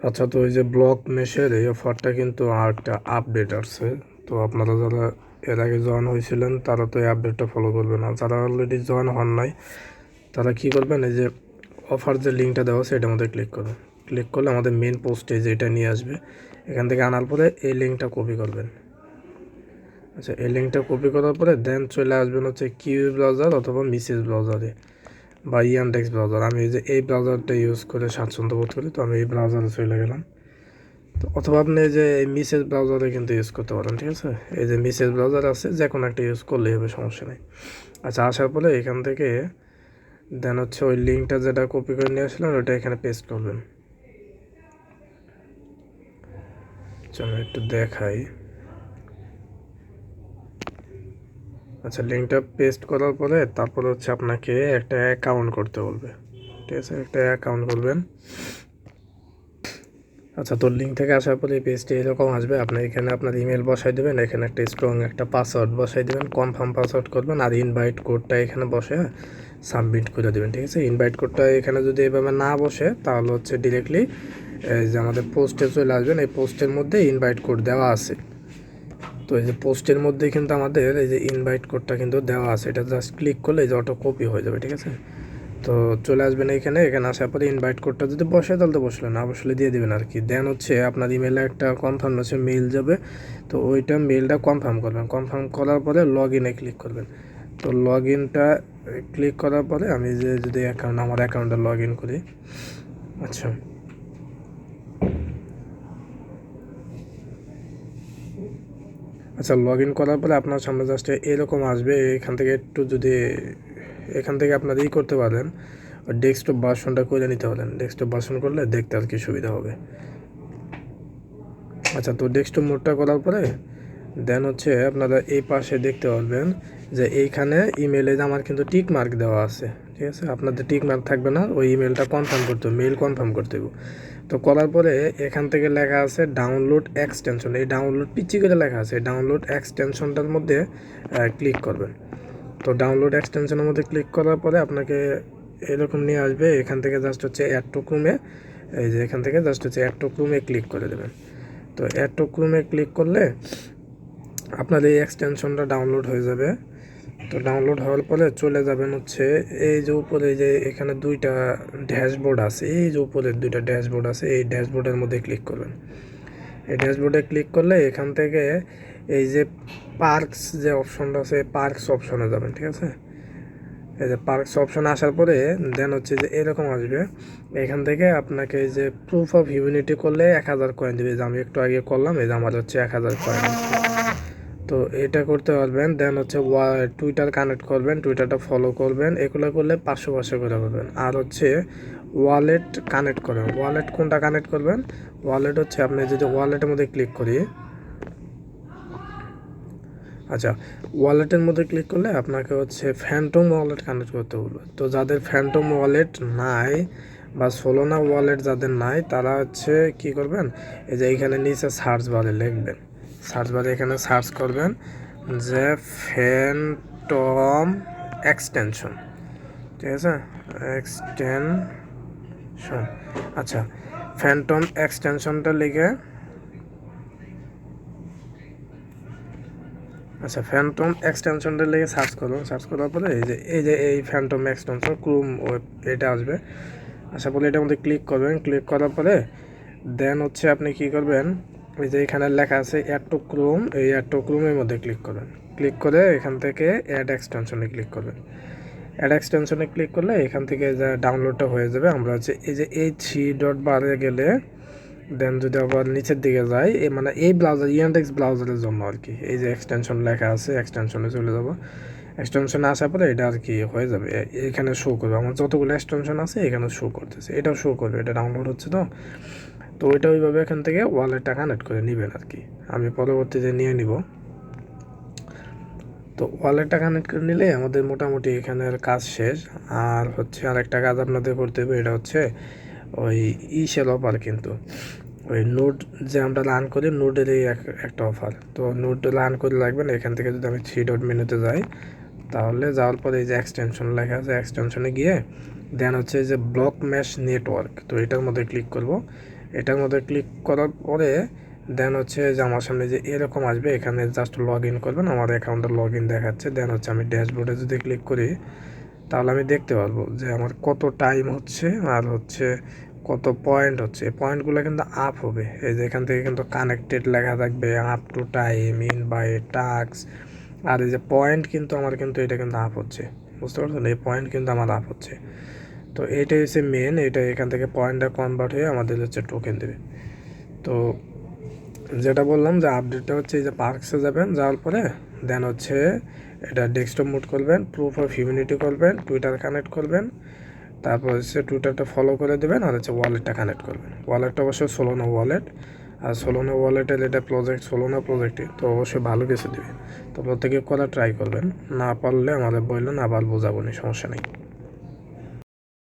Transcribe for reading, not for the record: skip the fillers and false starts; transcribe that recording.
আচ্ছা, তো এই যে ব্লক মেশের এই অফারটা কিন্তু আর একটা আপডেট আসছে। তো আপনারা যারা এর আগে জয়েন হয়েছিলেন তারা তো এই আপডেটটা ফলো করবেন, আর যারা অলরেডি জয়েন হন নাই তারা কী করবেন, এই যে অফার যে লিঙ্কটা দেওয়া আছে এটার মধ্যে ক্লিক করবেন। ক্লিক করলে আমাদের মেন পোস্টে যেটা নিয়ে আসবে, এখান থেকে আনার পরে এই লিঙ্কটা কপি করবেন। আচ্ছা, এই লিঙ্কটা কপি করার পরে দেন চলে আসবেন হচ্ছে কিউ ব্রাউজার অথবা মিসেস ব্রাউজারে বা ইয়ানডেক্স ব্রাউজার। আমি এই যে এই ব্রাউজারটা ইউজ করে স্বাচ্ছন্দ্য বোধ করি, তো আমি এই ব্রাউজারে চলে গেলাম। তো অথবা আপনি এই যে এই মিসেস ব্রাউজারে কিন্তু ইউজ করতে পারেন, ঠিক আছে। এই যে মিসেস ব্রাউজার আছে, যে কোনো একটা ইউজ করলেই হবে, সমস্যা নেই। আচ্ছা, আসার পরে এখান থেকে দেন হচ্ছে ওই লিঙ্কটা যেটা কপি করে নিয়ে আসলাম ওটা এখানে পেস্ট করবেন। চলো একটু দেখাই। আচ্ছা, লিঙ্কটা পেস্ট করার পরে তারপর হচ্ছে আপনাকে একটা অ্যাকাউন্ট করতে বলবে, ঠিক আছে। একটা অ্যাকাউন্ট করবেন। আচ্ছা, তো লিঙ্ক থেকে আসার পরে এই পেজটি এরকম আসবে। আপনি এখানে আপনার ইমেল বসাই দেবেন, এখানে একটা স্ট্রং একটা পাসওয়ার্ড বসাই দেবেন, কনফার্ম পাসওয়ার্ড করবেন, আর ইনভাইট কোডটা এখানে বসে সাবমিট করে দেবেন, ঠিক আছে। ইনভাইট কোডটা এখানে যদি এভাবে না বসে তাহলে হচ্ছে ডিরেক্টলি যে আমাদের পোস্টে চলে আসবেন। এই পোস্টের মধ্যে ইনভাইট কোড দেওয়া আছে। তো এই যে পোস্টের মধ্যে কিন্তু আমাদের এই যে ইনভাইট কোডটা কিন্তু দেওয়া আছে, এটা জাস্ট ক্লিক করলে এই যে অটো কপি হয়ে যাবে, ঠিক আছে। তো চলে আসবেন এখানে আসার পরে ইনভাইট কোডটা যদি বসে তাহলে তো বসলে, না বসলে দিয়ে দেবেন আর কি। দেন হচ্ছে আপনার ইমেলে একটা কনফার্মেশন মেইল যাবে, তো ওইটা মেইলটা কনফার্ম করবেন। কনফার্ম করার পরে লগ ইনে ক্লিক করবেন। তো লগ ইনটা ক্লিক করার পরে আমি যে যদি আমার অ্যাকাউন্টে লগ ইন করি। আচ্ছা, আচ্ছা, লগ ইন করার পরে আপনার সামনে জাস্ট এরকম আসবে। এখান থেকে আপনার করতে পারেন, ডেস্কটপ ভার্সনটা করে নিতে পারেন। ডেস্কটপ ভার্সন করলে দেখতে আর কি সুবিধা হবে। আচ্ছা, তো ডেস্কটপ মোডটা করার পরে দেন হচ্ছে আপনারা এই পাশে দেখতে পারবেন যে এইখানে ইমেলে আমার কিন্তু টিক মার্ক দেওয়া আছে, ঠিক আছে। আপনাদের টিক মার্ক থাকবে না, ওই ইমেলটা কনফার্ম করতে হবে, মেইল কনফার্ম করতে হবে। তো করার পরে এখান থেকে লেখা আছে ডাউনলোড এক্সটেনশন, এই ডাউনলোড পিচ্ছি করে লেখা আছে, ডাউনলোড এক্সটেনশনটার মধ্যে ক্লিক করবেন। তো ডাউনলোড এক্সটেনশনের মধ্যে ক্লিক করার পরে আপনাকে এরকম নিয়ে আসবে। এখান থেকে জাস্ট হচ্ছে অ্যাড টু ক্রোমে, এই যে এখান থেকে জাস্ট হচ্ছে অ্যাড টু ক্রোমে ক্লিক করে দেবেন। তো অ্যাড টু ক্রোমে ক্লিক করলে আপনার এই এক্সটেনশনটা ডাউনলোড হয়ে যাবে। তো ডাউনলোড হওয়ার পরে চলে যাবেন হচ্ছে এই যে উপরে যে এখানে দুইটা ড্যাশবোর্ড আছে, এই যে উপরে দুইটা ড্যাশবোর্ড আছে, এই ড্যাশবোর্ডের মধ্যে ক্লিক করবেন। এই ড্যাশবোর্ডে ক্লিক করলে এখান থেকে এই যে পার্কস যে অপশনটা আছে, পার্কস অপশনে যাবেন, ঠিক আছে। এই যে পার্কস অপশনে আসার পরে দেন হচ্ছে যে এরকম আসবে। এখান থেকে আপনাকে এই যে প্রুফ অফ হিউম্যানিটি করলে 1000 কয়েন দেবে, যে আমি একটু আগে করলাম, এই যে আমার হচ্ছে 1000 কয়েন। তো এটা করতে পারবেন। দেন হচ্ছে টুইটার কানেক্ট করবেন, টুইটারটা ফলো করবেন, এগুলো করলে 500 করে পাবেন। আর হচ্ছে ওয়ালেট কানেক্ট করবেন। ওয়ালেট কোনটা কানেক্ট করবেন? ওয়ালেট হচ্ছে আপনি যদি ওয়ালেটের মধ্যে ক্লিক করি, আচ্ছা, ওয়ালেটের মধ্যে ক্লিক করলে আপনাকে হচ্ছে ফ্যান্টম ওয়ালেট কানেক্ট করতে বলবে। তো যাদের ফ্যান্টম ওয়ালেট নাই বা সোলোনা ওয়ালেট যাদের নাই তারা হচ্ছে কী করবেন, এই যে এইখানে নিচে সার্চ বারে লিখবেন, সার্চ বারে এখানে সার্চ করবেন যে ফ্যান্টম এক্সটেনশন, ঠিক আছে, এক্সটেনশন। আচ্ছা, ফ্যান্টম এক্সটেনশনটা লিখে, আচ্ছা, ফ্যান্টম এক্সটেনশনটা লিখে সার্চ করুন। সার্চ করার পরে এই ফ্যান্টম এক্সটেনশন ক্রোম ওয়েব এটা আসবে। আসার পরে এটার মধ্যে ক্লিক করবেন। ক্লিক করার পরে দেন হচ্ছে আপনি কী করবেন, এই যে এখানে লেখা আছে অ্যাড টু ক্রোম, এই অ্যাড টু ক্রোমের মধ্যে ক্লিক করবেন। ক্লিক করে এখান থেকে অ্যাড এক্সটেনশনে ক্লিক করবেন। অ্যাড এক্সটেনশনে ক্লিক করলে এখান থেকে যা ডাউনলোডটা হয়ে যাবে। আমরা হচ্ছে এই 3 ডট বারে গেলে দেন যদি আবার নিচের দিকে যাই, মানে এই ব্রাউজার ইয়ানডেক্স ব্রাউজারের জন্য আর কি, এই যে এক্সটেনশন লেখা আছে এক্সটেনশনে চলে যাব। এক্সটেনশনে আসার পরে এটা আর কি হয়ে যাবে, এখানে শো করবে আমার যতগুলো এক্সটেনশন আছে, এখানে শো করতেছে, এটাও শো করবে, এটা ডাউনলোড হচ্ছে। তো ওইটা ওইভাবে এখান থেকে ওয়ালেটটা কানেক্ট করে নেবেন আর কি। আমি পরবর্তীতে নিয়ে নিব। তো ওয়ালেটটা কানেক্ট করে নিলে আমাদের মোটামুটি এখানের কাজ শেষ। আর হচ্ছে আরেকটা কাজ আপনাদের করতে হবে, এটা হচ্ছে ওই সেল অফার, কিন্তু ওই নোট যে আমরা রান করি, নোটেরই একটা অফার। তো নোট রান করে রাখবেন। এখান থেকে যদি আমি 3 ডট মেনুতে যাই, তাহলে যাওয়ার পরে এই যে এক্সটেনশন লেখা আছে, এক্সটেনশনে গিয়ে দেন হচ্ছে যে ব্লক ম্যাশ নেটওয়ার্ক, তো এটার মধ্যে ক্লিক করব। এটার মধ্যে ক্লিক করার পরে দেন হচ্ছে যে আমার সামনে যে এরকম আসবে, এখানে জাস্ট লগ ইন করবেন। আমার অ্যাকাউন্টে লগ ইন দেখাচ্ছে। দেন হচ্ছে আমি ড্যাশবোর্ডে যদি ক্লিক করি তাহলে আমি দেখতে পারবো যে আমার কত টাইম হচ্ছে আর হচ্ছে কত পয়েন্ট হচ্ছে। পয়েন্টগুলো কিন্তু আপ হবে। এই যে এখান থেকে কিন্তু কানেক্টেড লেখা থাকবে, up to time, in by task. আর এই যে পয়েন্ট কিন্তু আমার কিন্তু এটা কিন্তু আপ হচ্ছে, বুঝতে পারছেন? এই পয়েন্ট কিন্তু আমার আপ হচ্ছে। তো এইটাই হচ্ছে মেন। এটা এখান থেকে পয়েন্টটা কনভার্ট হয়ে আমাদের হচ্ছে টোকেন দেবে। তো যেটা বললাম যে আপডেটটা হচ্ছে এই যে পার্কসে যাবেন, যাওয়ার পরে দেন হচ্ছে এটা ডেস্কটপ মুড করবেন, প্রুফ অফ হিউম্যানিটি করবেন, টুইটার কানেক্ট করবেন, তারপর হচ্ছে টুইটারটা ফলো করে দেবেন, আর হচ্ছে ওয়ালেটটা কানেক্ট করবেন। ওয়ালেটটা অবশ্যই সোলোনা ওয়ালেট, আর সোলোনা ওয়ালেটের এটা প্রজেক্ট সোলোনা প্রজেক্টে, তো অবশ্যই ভালো কিছু দেবে। তো প্রত্যেকে করা ট্রাই করবেন, না পারলে আমাদের বললেন, আবার বোঝাবো, সমস্যা নেই।